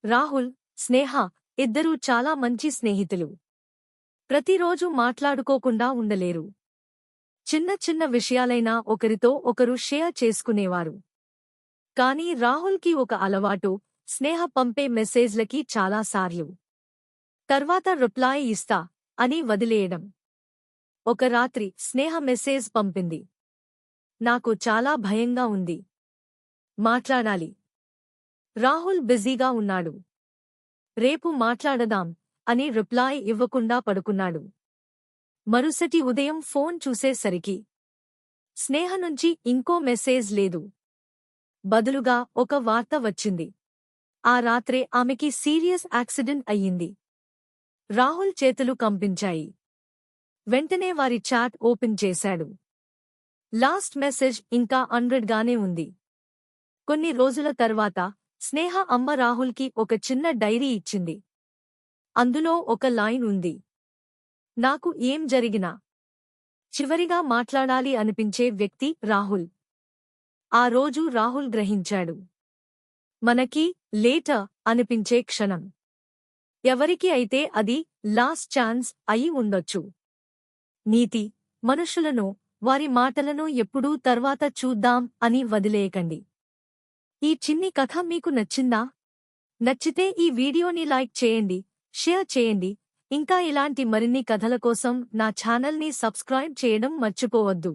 రాహుల్, స్నేహ ఇద్దరూ చాలా మంచి స్నేహితులు. ప్రతిరోజు మాట్లాడుకోకుండా ఉండలేరు. చిన్న చిన్న విషయాలైనా ఒకరితో ఒకరు షేర్ చేసుకునేవారు. కానీ రాహుల్కి ఒక అలవాటు, స్నేహ పంపే మెసేజ్లకి చాలాసార్లు తర్వాత రిప్లై ఇస్తా అని వదిలేయడం. ఒక రాత్రి స్నేహ మెసేజ్ పంపింది. నాకు చాలా భయంగా ఉంది. మాట్లాడాలి. రాహుల్ బిజీగా ఉన్నాడు. రేపు మాట్లాడదాం అని రిప్లై ఇవ్వకుండా పడుకున్నాడు. మరుసటి ఉదయం ఫోన్ చూసేసరికి స్నేహ నుంచి ఇంకో మెసేజ్ లేదు. బదులుగా ఒక వార్త వచ్చింది. ఆ రాత్రే ఆమెకి సీరియస్ యాక్సిడెంట్ అయ్యింది. రాహుల్ చేతులు కంపించాయి. వెంటనే వారి చాట్ ఓపెన్ చేశాడు. లాస్ట్ మెసేజ్ ఇంకా అన్రెడ్గానే ఉంది. కొన్ని రోజుల తర్వాత స్నేహ అమ్మ రాహుల్కి ఒక చిన్న డైరీ ఇచ్చింది. అందులో ఒక లైన్ ఉంది. నాకు ఏం జరిగినా చివరిగా మాట్లాడాలి అనిపించే వ్యక్తి రాహుల్. ఆ రోజు రాహుల్ గ్రహించాడు. మనకి లేటర్ అనిపించే క్షణం ఎవరికి అయితే అది లాస్ట్ ఛాన్స్ అయి ఉండొచ్చు. నీతి: మనుషులను, వారి మాటలను ఎప్పుడూ తర్వాత చూద్దాం అని వదిలేయకండి. ఈ చిన్ని కథ మీకు నచ్చిందా? నచ్చితే ఈ వీడియోని లైక్ చేయండి, షేర్ చేయండి. ఇంకా ఇలాంటి మరిన్ని కథల కోసం నా ఛానల్ని సబ్స్క్రైబ్ చేయడం మర్చిపోవద్దు.